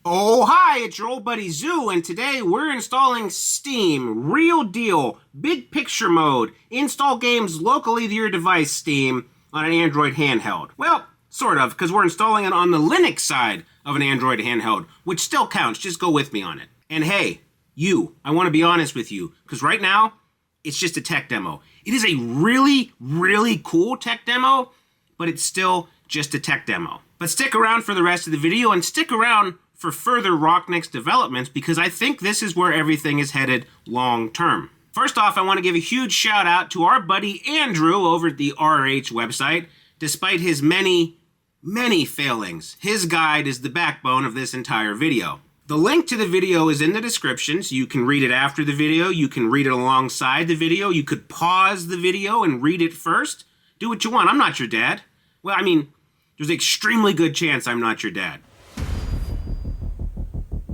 Oh, hi, it's your old buddy Zoo, and today we're installing Steam. Real deal, big picture mode. Install games locally to your device, Steam, on an Android handheld. Well, sort of, because we're installing it on the Linux side of an Android handheld, which still counts. Just go with me on it. And hey, I want to be honest with you, because right now, it's just a tech demo. It is a really, really cool tech demo, but it's still just a tech demo. But stick around for the rest of the video, and stick around for further Rocknix developments, because I think this is where everything is headed long term. First off, I want to give a huge shout out to our buddy Andrew over at the RH website. Despite his many failings, his guide is the backbone of this entire video. The link to the video is in the description, so you can read it after the video, you can read it alongside the video, you could pause the video and read it first. Do what you want. I'm not your dad. Well, I mean, there's an extremely good chance I'm not your dad.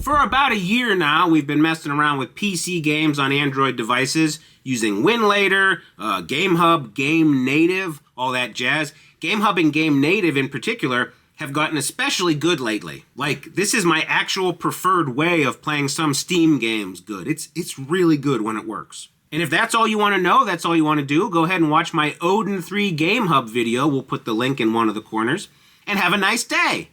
For about a year now, we've been messing around with PC games on Android devices using Winlater, GameHub, GameNative, all that jazz. GameHub and GameNative in particular have gotten especially good lately. Like, this is my actual preferred way of playing some Steam games good. It's really good when it works. And if that's all you want to know, that's all you want to do, go ahead and watch my Odin 3 GameHub video. We'll put the link in one of the corners. And have a nice day.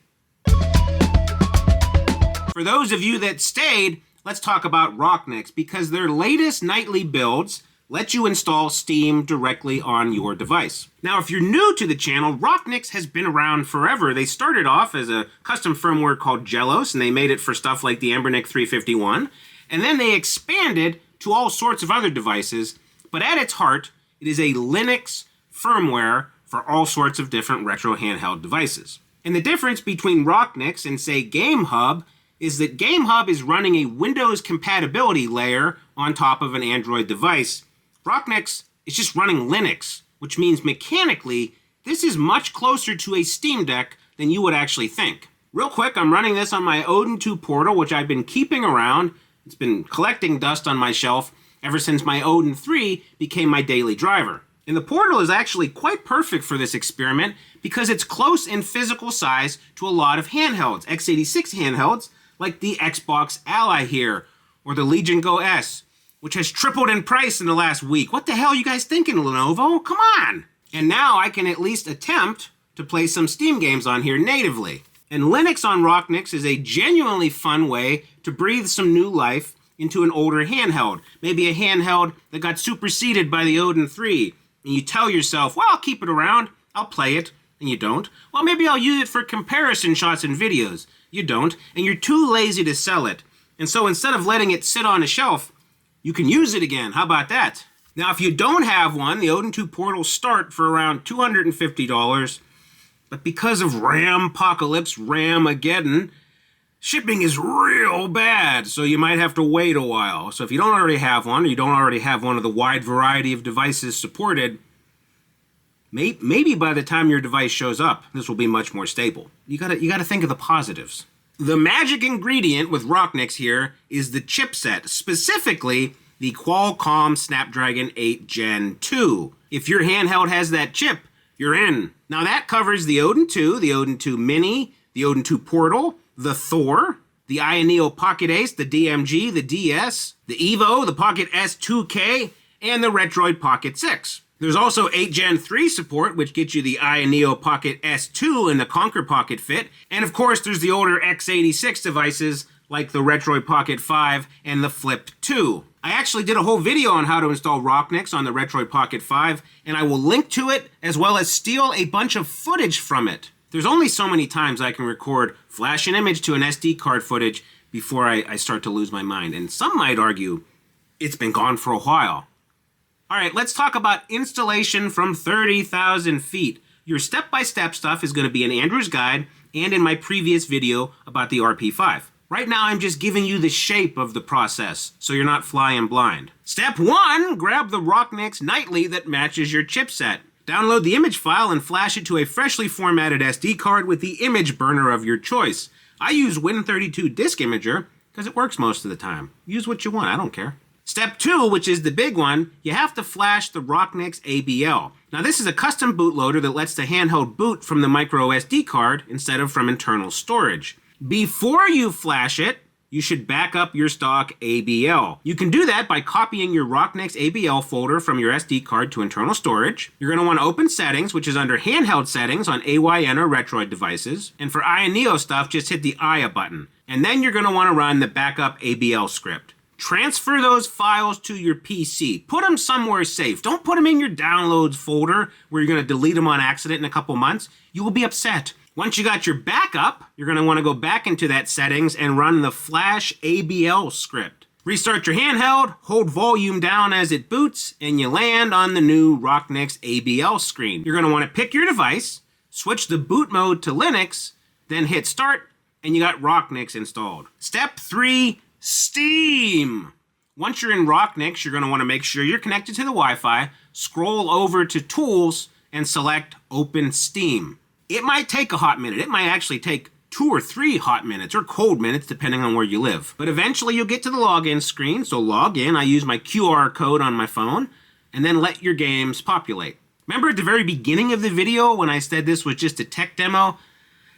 For those of you that stayed, let's talk about Rocknix, because their latest nightly builds let you install Steam directly on your device. Now, if you're new to the channel, Rocknix has been around forever. They started off as a custom firmware called Jelos, and they made it for stuff like the Embernic 351, and then they expanded to all sorts of other devices, but at its heart, it is a Linux firmware for all sorts of different retro handheld devices. And the difference between Rocknix and, say, GameHub is that GameHub is running a Windows compatibility layer on top of an Android device. Rocknix is just running Linux, which means mechanically, this is much closer to a Steam Deck than you would actually think. Real quick, I'm running this on my Odin 2 Portal, which I've been keeping around. It's been collecting dust on my shelf ever since my Odin 3 became my daily driver. And the Portal is actually quite perfect for this experiment because it's close in physical size to a lot of handhelds, x86 handhelds, like the Xbox Ally here, or the Legion Go S, which has tripled in price in the last week. What the hell are you guys thinking, Lenovo? Come on! And now I can at least attempt to play some Steam games on here natively. And Linux on Rocknix is a genuinely fun way to breathe some new life into an older handheld. Maybe a handheld that got superseded by the Odin 3, and you tell yourself, well, I'll keep it around, I'll play it, and you don't. Well, maybe I'll use it for comparison shots and videos. You don't, and you're too lazy to sell it. And so instead of letting it sit on a shelf, you can use it again. How about that? Now, if you don't have one, the Odin 2 Portals start for around $250, but because of Ram-pocalypse, Ramageddon, shipping is real bad, so you might have to wait a while. So if you don't already have one, or you don't already have one of the wide variety of devices supported, maybe by the time your device shows up, this will be much more stable. You gotta think of the positives. The magic ingredient with Rocknix here is the chipset, specifically the Qualcomm Snapdragon 8 Gen 2. If your handheld has that chip, you're in. Now that covers the Odin 2, the Odin 2 Mini, the Odin 2 Portal, the Thor, the Ioneo Pocket Ace, the DMG, the DS, the Evo, the Pocket S2K, and the Retroid Pocket 6. There's also 8 Gen 3 support, which gets you the Ioneo Pocket S2 and the Conquer Pocket Fit. And of course, there's the older x86 devices like the Retroid Pocket 5 and the Flip 2. I actually did a whole video on how to install Rocknix on the Retroid Pocket 5, and I will link to it as well as steal a bunch of footage from it. There's only so many times I can record, flash an image to an SD card footage before I start to lose my mind. And some might argue it's been gone for a while. All right, let's talk about installation from 30,000 feet. Your step-by-step stuff is going to be in Andrew's guide and in my previous video about the RP5. Right now, I'm just giving you the shape of the process, so you're not flying blind. Step 1, grab the Rocknix Nightly that matches your chipset. Download the image file and flash it to a freshly formatted SD card with the image burner of your choice. I use Win32 Disk Imager because it works most of the time. Use what you want, I don't care. Step 2, which is the big one, you have to flash the Rocknix ABL. Now this is a custom bootloader that lets the handheld boot from the micro SD card instead of from internal storage. Before you flash it, you should back up your stock ABL. You can do that by copying your Rocknix ABL folder from your SD card to internal storage. You're going to want to open Settings, which is under Handheld Settings on AYN or Retroid devices. And for Aya Neo stuff, just hit the Aya button. And then you're going to want to run the backup ABL script. Transfer those files to your PC. Put them somewhere safe. Don't put them in your downloads folder where you're going to delete them on accident in a couple months. You will be upset. Once you got your backup, you're going to want to go back into that settings and run the flash ABL script. Restart your handheld, hold volume down as it boots, and you land on the new Rocknix ABL screen. You're going to want to pick your device, switch the boot mode to Linux, then hit start, and you got Rocknix installed. Step 3, Steam. Once you're in Rocknix, you're going to want to make sure you're connected to the Wi-Fi, scroll over to Tools, and select Open Steam. It might take a hot minute. It might actually take 2 or 3 hot minutes or cold minutes, depending on where you live. But eventually you'll get to the login screen. So log in. I use my QR code on my phone, and then let your games populate. Remember at the very beginning of the video when I said this was just a tech demo?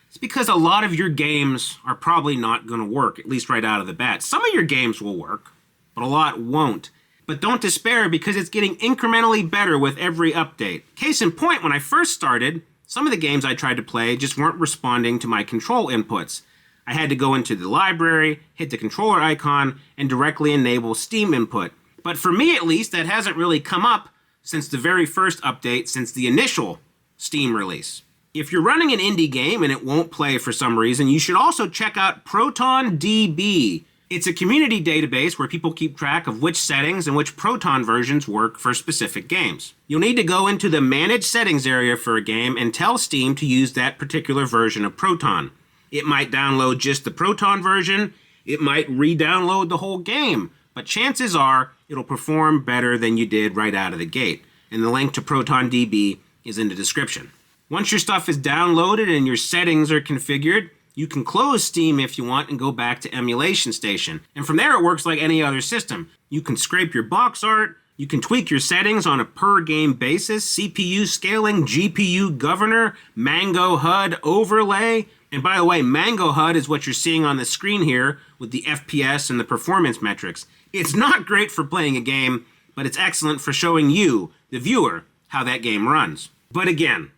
It's because a lot of your games are probably not going to work, at least right out of the bat. Some of your games will work, but a lot won't. But don't despair because it's getting incrementally better with every update. Case in point, when I first started, some of the games I tried to play just weren't responding to my control inputs. I had to go into the library, hit the controller icon, and directly enable Steam input. But for me at least, that hasn't really come up since the very first update, since the initial Steam release. If you're running an indie game and it won't play for some reason, you should also check out Proton DB. It's a community database where people keep track of which settings and which Proton versions work for specific games. You'll need to go into the Manage Settings area for a game and tell Steam to use that particular version of Proton. It might download just the Proton version, it might re-download the whole game, but chances are it'll perform better than you did right out of the gate. And the link to Proton DB is in the description. Once your stuff is downloaded and your settings are configured, you can close Steam if you want and go back to Emulation Station. And from there it works like any other system. You can scrape your box art, you can tweak your settings on a per game basis, CPU scaling, GPU governor, Mango HUD overlay. And by the way, Mango HUD is what you're seeing on the screen here with the FPS and the performance metrics. It's not great for playing a game, but it's excellent for showing you, the viewer, how that game runs. But again,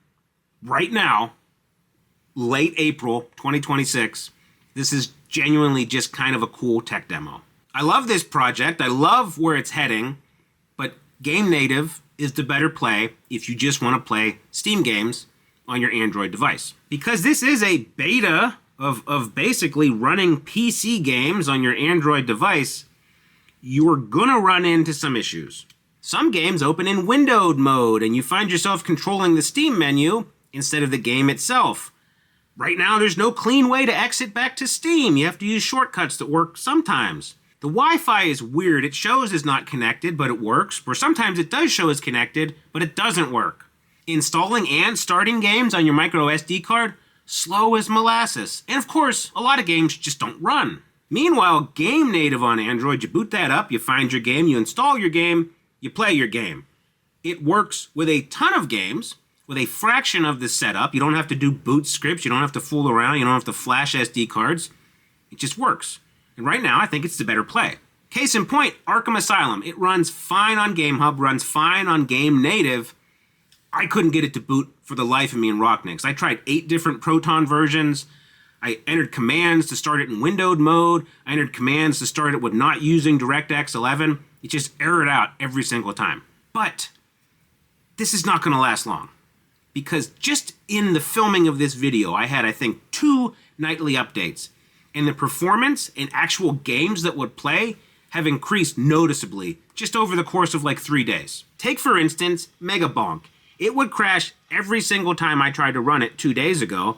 right now, late April 2026, this is genuinely just kind of a cool tech demo. I love this project, I love where it's heading, but GameNative is the better play if you just want to play Steam games on your Android device. Because this is a beta of basically running PC games on your Android device, you're gonna run into some issues. Some games open in windowed mode and you find yourself controlling the Steam menu instead of the game itself. Right now, there's no clean way to exit back to Steam. You have to use shortcuts that work sometimes. The Wi-Fi is weird. It shows as not connected, but it works. Or sometimes it does show as connected, but it doesn't work. Installing and starting games on your micro SD card, slow as molasses. And of course, a lot of games just don't run. Meanwhile, GameNative on Android, you boot that up, you find your game, you install your game, you play your game. It works with a ton of games, with a fraction of the setup. You don't have to do boot scripts. You don't have to fool around. You don't have to flash SD cards. It just works. And right now, I think it's the better play. Case in point, Arkham Asylum. It runs fine on GameHub, runs fine on GameNative. I couldn't get it to boot for the life of me in Rocknix. I tried 8 different Proton versions. I entered commands to start it in windowed mode. I entered commands to start it with not using DirectX 11. It just errored out every single time. But this is not going to last long. Because just in the filming of this video, I had, I think, 2 nightly updates. And the performance and actual games that would play have increased noticeably just over the course of like 3 days. Take, for instance, Mega Bonk. It would crash every single time I tried to run it 2 days ago,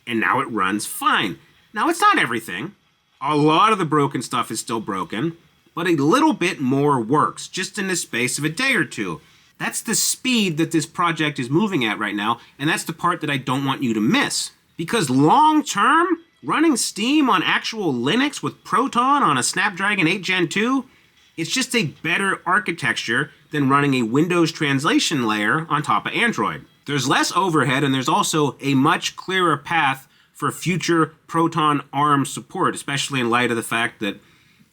and now it runs fine. Now, it's not everything. A lot of the broken stuff is still broken, but a little bit more works just in the space of a day or 2. That's the speed that this project is moving at right now, and that's the part that I don't want you to miss. Because long-term, running Steam on actual Linux with Proton on a Snapdragon 8 Gen 2, it's just a better architecture than running a Windows translation layer on top of Android. There's less overhead, and there's also a much clearer path for future Proton ARM support, especially in light of the fact that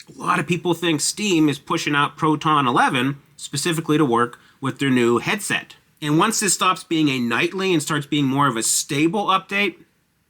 a lot of people think Steam is pushing out Proton 11 specifically to work with their new headset. And once this stops being a nightly and starts being more of a stable update,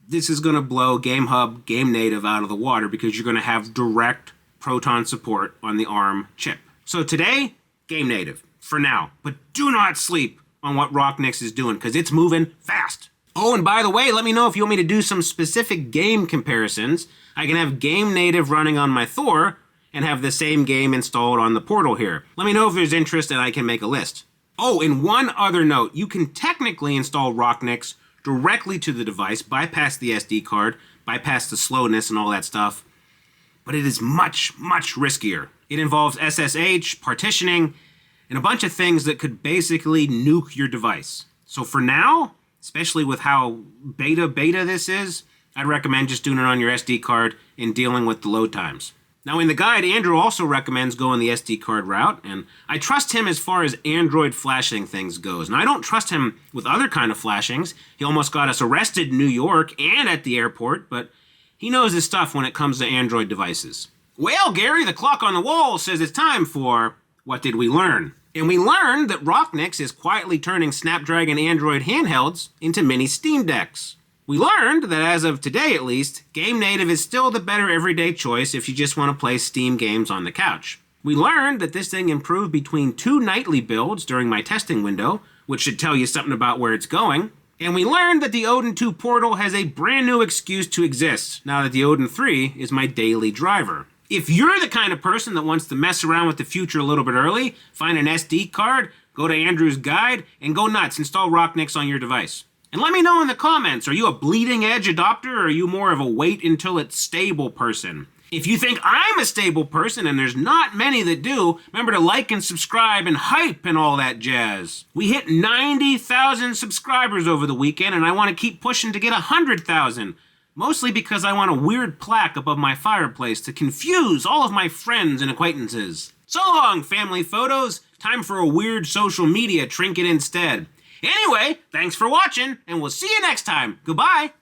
this is going to blow GameHub, GameNative out of the water because you're going to have direct Proton support on the ARM chip. So today, GameNative, for now. But do not sleep on what Rocknix is doing because it's moving fast. Oh, and by the way, let me know if you want me to do some specific game comparisons. I can have GameNative running on my Thor and have the same game installed on the Portal here. Let me know if there's interest and I can make a list. Oh, and one other note, you can technically install Rocknix directly to the device, bypass the SD card, bypass the slowness and all that stuff, but it is much, much riskier. It involves SSH, partitioning, and a bunch of things that could basically nuke your device. So for now, especially with how beta this is, I'd recommend just doing it on your SD card and dealing with the load times. Now in the guide, Andrew also recommends going the SD card route, and I trust him as far as Android flashing things goes. And I don't trust him with other kind of flashings. He almost got us arrested in New York and at the airport, but he knows his stuff when it comes to Android devices. Well, Gary, the clock on the wall says it's time for What Did We Learn? And we learned that Rocknix is quietly turning Snapdragon Android handhelds into mini Steam Decks. We learned that as of today at least, GameNative is still the better everyday choice if you just want to play Steam games on the couch. We learned that this thing improved between 2 nightly builds during my testing window, which should tell you something about where it's going. And we learned that the Odin 2 Portal has a brand new excuse to exist, now that the Odin 3 is my daily driver. If you're the kind of person that wants to mess around with the future a little bit early, find an SD card, go to Andrew's guide, and go nuts, install Rocknix on your device. And let me know in the comments, are you a bleeding edge adopter or are you more of a wait until it's stable person? If you think I'm a stable person, and there's not many that do, remember to like and subscribe and hype and all that jazz. We hit 90,000 subscribers over the weekend and I want to keep pushing to get 100,000. Mostly because I want a weird plaque above my fireplace to confuse all of my friends and acquaintances. So long, family photos. Time for a weird social media trinket instead. Anyway, thanks for watching, and we'll see you next time. Goodbye.